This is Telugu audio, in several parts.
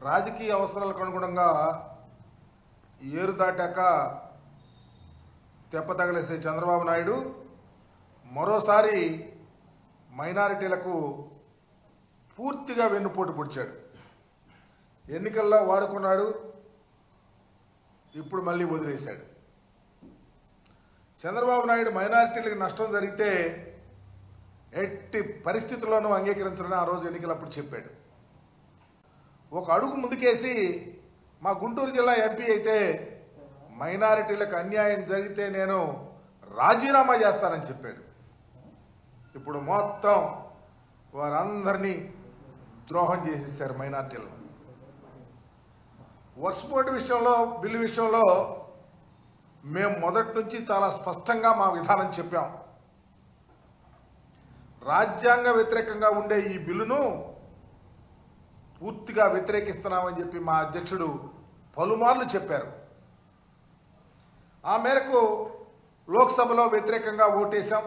రాజకీయ అవసరాలకు అనుగుణంగా ఏరు దాటాక తెప్పతగలేసే చంద్రబాబు నాయుడు మరోసారి మైనారిటీలకు పూర్తిగా వెన్నుపోటు పొడిచాడు. ఎన్నికల్లో వాడుకున్నాడు, ఇప్పుడు మళ్ళీ వదిలేశాడు. చంద్రబాబు నాయుడు మైనారిటీలకు నష్టం జరిగితే ఎట్టి పరిస్థితుల్లోనూ అంగీకరించాలని ఆ రోజు ఎన్నికలప్పుడు చెప్పాడు. ఒక అడుగు ముందుకేసి మా గుంటూరు జిల్లా ఎంపీ అయితే మైనారిటీలకు అన్యాయం జరిగితే నేను రాజీనామా చేస్తానని చెప్పాడు. ఇప్పుడు మొత్తం వారందరినీ ద్రోహం చేసేసారు మైనారిటీలను. వర్షపోటు విషయంలో, బిల్లు విషయంలో మేము మొదటి నుంచి చాలా స్పష్టంగా మా విధానం చెప్పాం. రాజ్యాంగ వ్యతిరేకంగా ఉండే ఈ బిల్లును పూర్తిగా వ్యతిరేకిస్తున్నామని చెప్పి మా అధ్యక్షుడు పలుమార్లు చెప్పారు. ఆ మేరకు లోక్సభలో వ్యతిరేకంగా ఓటేశాం,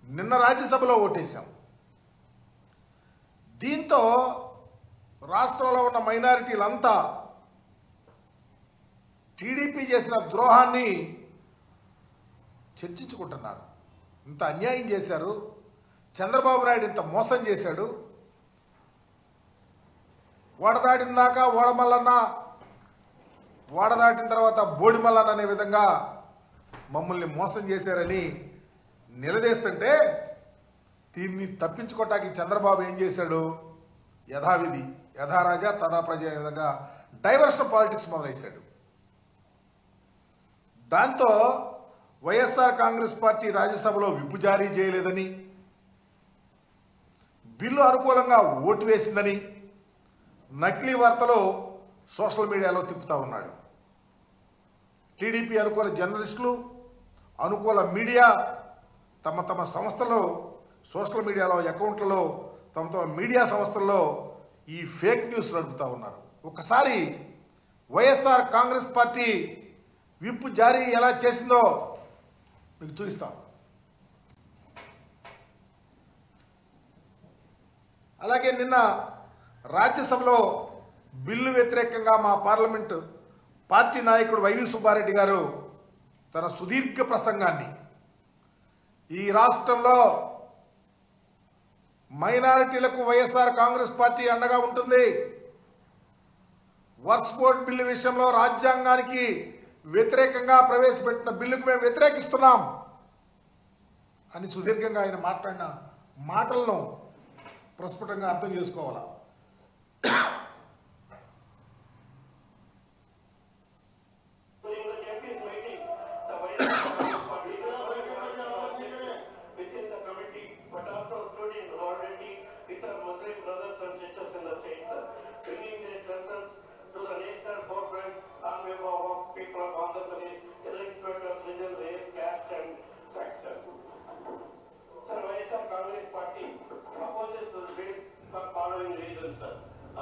నిన్న రాజ్యసభలో ఓటేశాం. దీంతో రాష్ట్రంలో ఉన్న మైనారిటీలంతా టీడీపీ చేసిన ద్రోహాన్ని చర్చించుకుంటున్నారు. ఇంత అన్యాయం చేశారు, చంద్రబాబు నాయుడు ఇంత మోసం చేశాడు, వాడదాటిన దాకా ఓడమల్లన్న, వాడదాటిన తర్వాత బోడిమల్లన్న అనే విధంగా మమ్మల్ని మోసం చేశారని నిలదీస్తుంటే దీన్ని తప్పించుకోవటానికి చంద్రబాబు ఏం చేశాడు? యథావిధి యథారాజా తథా ప్రజ అనే విధంగా డైవర్షన్ పాలిటిక్స్ మొదలైశాడు. దాంతో వైఎస్ఆర్ కాంగ్రెస్ పార్టీ రాజ్యసభలో విప్ జారీ చేయలేదని, బిల్లు అనుకూలంగా ఓటు వేసిందని నకిలీ వార్తలు సోషల్ మీడియాలో తిప్పుతూ ఉన్నాడు. టీడీపీ అనుకూల జర్నలిస్టులు, అనుకూల మీడియా తమ తమ సంస్థల్లో, సోషల్ మీడియాలో అకౌంట్లలో, తమ తమ మీడియా సంస్థల్లో ఈ ఫేక్ న్యూస్ నడుపుతూ ఉన్నారు. ఒకసారి వైఎస్ఆర్ కాంగ్రెస్ పార్టీ విప్ జారీ ఎలా చేసిందో మీకు చూపిస్తాం. అలాగే నిన్న రాజ్యసభలో బిల్లు వ్యతిరేకంగా మా పార్లమెంటు పార్టీ నాయకుడు వైవి సుబ్బారెడ్డి గారు తన సుదీర్ఘ ప్రసంగాన్ని, ఈ రాష్ట్రంలో మైనారిటీలకు వైఎస్ఆర్ కాంగ్రెస్ పార్టీ అండగా ఉంటుంది, వర్క్స్ బోర్డ్ బిల్లు విషయంలో రాజ్యాంగానికి వ్యతిరేకంగా ప్రవేశపెట్టిన బిల్లుకు మేము వ్యతిరేకిస్తున్నాం అని సుదీర్ఘంగా ఆయన మాట్లాడిన మాటలను ప్రస్ఫుటంగా అర్థం చేసుకోవాలా.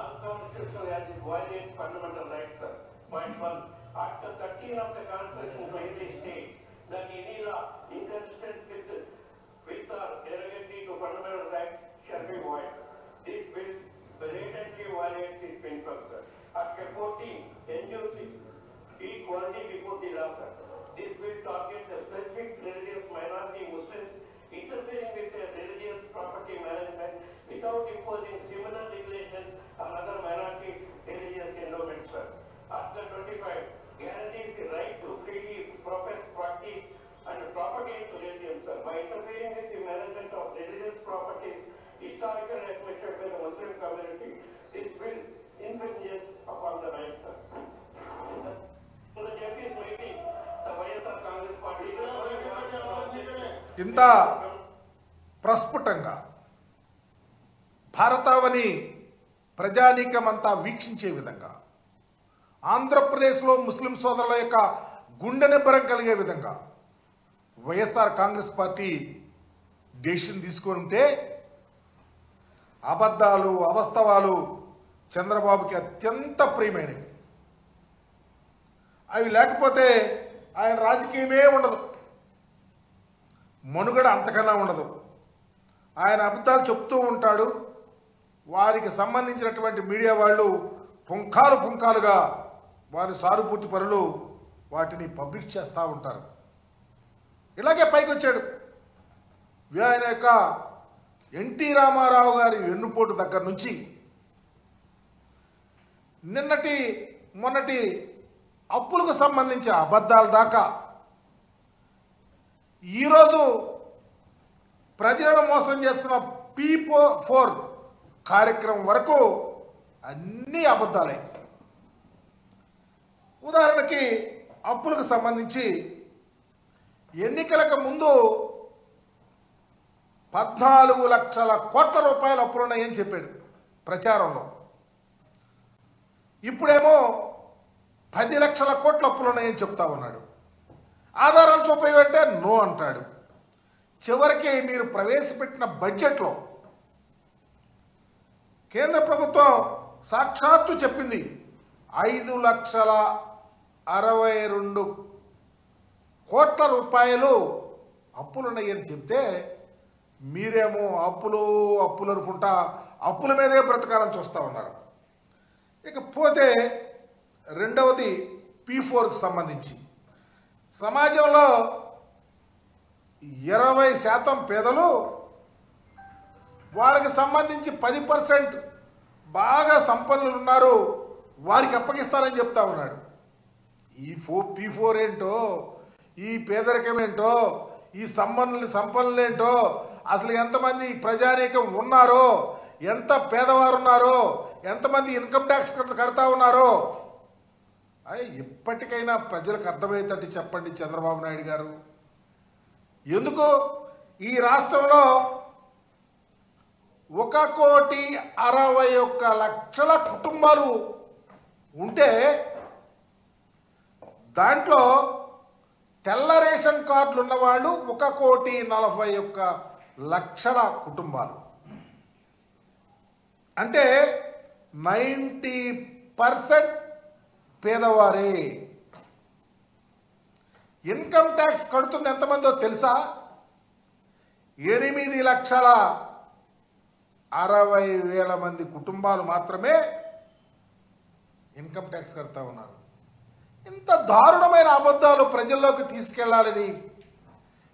Unconstitutional as it violates fundamental rights, sir. Point 1. Article 13 of the Constitution clearly states that any law inconsistent with or derogatory to fundamental rights shall be void. This bill blatantly violates this principle, sir. Article 14 ensures equality before the law, sir. This bill targets a specific religious minority Muslims, interfering with their religious property management without imposing similar regulations on other minority religious endowments, sir. Article 25 guarantees the right to freely profess, practice and propagate religion, sir. By interfering with the management of religious properties historically admitted by the Muslim community, this bill infringes upon the rights, sir. So the JP's meetings, the YSR Congress Party ఇంత ప్రస్ఫుటంగా భారతావని ప్రజానీకమంతా వీక్షించే విధంగా, ఆంధ్రప్రదేశ్లో ముస్లిం సోదరుల యొక్క గుండె నిబ్బరం కలిగే విధంగా వైఎస్ఆర్ కాంగ్రెస్ పార్టీ డెసిషన్ తీసుకొని ఉంటే అబద్ధాలు, అవాస్తవాలు చంద్రబాబుకి అత్యంత ప్రియమైనవి. అవి లేకపోతే ఆయన రాజకీయమే ఉండదు, మనుగడ అంతకన్నా ఉండదు. ఆయన అబద్ధాలు చెప్తూ ఉంటాడు, వారికి సంబంధించినటువంటి మీడియా వాళ్ళు పుంఖాలుగా వారి సానుభూతి పనులు వాటిని పబ్లిష్ చేస్తూ ఉంటారు. ఇలాగే పైకి వచ్చాడు. ఆయన యొక్క ఎన్టీ రామారావు గారి వెన్నుపోటు దగ్గర నుంచి మొన్నటి అప్పులకు సంబంధించిన అబద్ధాల దాకా ఈరోజు ప్రజలను మోసం చేస్తున్న P4 కార్యక్రమం వరకు అన్నీ అబద్ధాలే. ఉదాహరణకి అప్పులకు సంబంధించి ఎన్నికలకు ముందు 14 లక్షల కోట్ల రూపాయల అప్పులున్నాయని చెప్పాడు ప్రచారంలో. ఇప్పుడేమో 10 లక్షల కోట్ల అప్పులున్నాయని చెప్తా ఉన్నాడు. ఆధారాలు చూపేవంటే నో అంటాడు. చివరికి మీరు ప్రవేశపెట్టిన బడ్జెట్లో కేంద్ర ప్రభుత్వం సాక్షాత్తు చెప్పింది 5,62 కోట్ల రూపాయలు అప్పులున్నాయని చెప్తే మీరేమో అప్పులు అనుకుంటా అప్పుల మీదే బ్రతకాలని చూస్తూ ఉన్నారు. ఇకపోతే రెండవది P4కు సంబంధించి సమాజంలో 20% పేదలు, వాళ్ళకి సంబంధించి 10% బాగా సంపన్నులు ఉన్నారు, వారికి అప్పగిస్తారని చెప్తా ఉన్నాడు. ఈ P4 ఏంటో, ఈ పేదరికం ఏంటో, ఈ సంపన్నులు ఏంటో, అసలు ఎంతమంది ప్రజానీకం ఉన్నారో, ఎంత పేదవారు ఉన్నారో, ఎంతమంది ఇన్కమ్ ట్యాక్స్ కడతా ఉన్నారో ఇప్పటికైనా ప్రజలకు అర్థమయ్యేటట్టు చెప్పండి చంద్రబాబు నాయుడు గారు. ఎందుకు ఈ రాష్ట్రంలో 1,61,00,000 కుటుంబాలు ఉంటే దాంట్లో తెల్ల రేషన్ కార్డులు ఉన్నవాళ్ళు 1,41,00,000 కుటుంబాలు. అంటే 90% పేదవారే. ఇన్కమ్ ట్యాక్స్ కడుతుంది ఎంతమందో తెలుసా? 8,60,000 మంది కుటుంబాలు మాత్రమే ఇన్కమ్ ట్యాక్స్ కడతా ఉన్నారు. ఇంత దారుణమైన అబద్ధాలు ప్రజల్లోకి తీసుకెళ్లాలని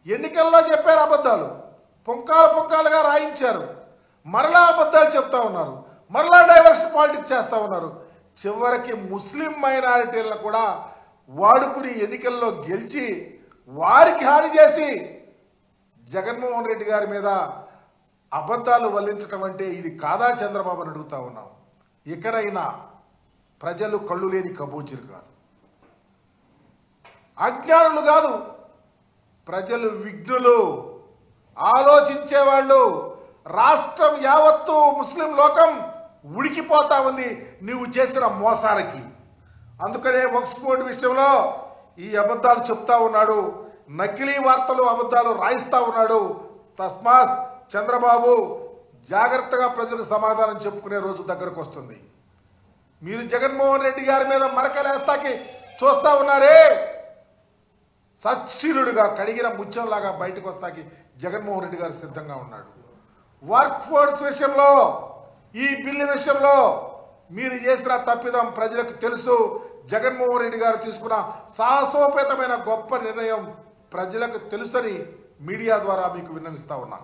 ఎన్నికల్లో చెప్పారు. అబద్ధాలు పుంకాలుగా రాయించారు. మరలా అబద్ధాలు చెప్తా ఉన్నారు. మరలా డైవర్షన్ పాలిటిక్స్ చేస్తూ ఉన్నారు. చివరికి ముస్లిం మైనారిటీలను కూడా వాడుకుని ఎన్నికల్లో గెలిచి వారికి హాని చేసి జగన్మోహన్ రెడ్డి గారి మీద అబద్ధాలు వల్లించడం అంటే ఇది కాదా చంద్రబాబు అని అడుగుతా ఉన్నాం. ఇకనైనా ప్రజలు కళ్ళు లేని కబూజీలు కాదు, అజ్ఞానులు కాదు, ప్రజలు విఘ్నులు, ఆలోచించేవాళ్ళు. రాష్ట్రం యావత్తు ముస్లిం లోకం ఉడికిపోతా ఉంది నువ్వు చేసిన మోసాలకి. అందుకనే వక్ఫ్ బోర్డు విషయంలో ఈ అబద్ధాలు చెప్తా ఉన్నాడు, నకిలీ వార్తలు అబద్ధాలు రాయిస్తా ఉన్నాడు. తస్మాత్ చంద్రబాబు జాగ్రత్తగా ప్రజలకు సమాధానం చెప్పుకునే రోజు దగ్గరకు వస్తుంది. మీరు జగన్మోహన్ రెడ్డి గారి మీద మరకలేస్తాకి చూస్తా ఉన్నారే, సచ్చీలుడుగా కడిగిన ముత్యంలాగా బయటకు వస్తాకి జగన్మోహన్ రెడ్డి గారు సిద్ధంగా ఉన్నాడు. వర్క్ ఫోర్స్ విషయంలో, ఈ బిల్లు విషయంలో మీరు చేసిన తప్పిదం ప్రజలకు తెలుసు. జగన్మోహన్ రెడ్డి గారు తీసుకున్న సాహసోపేతమైన గొప్ప నిర్ణయం ప్రజలకు తెలుసని మీడియా ద్వారా మీకు విన్నవిస్తా ఉన్నా.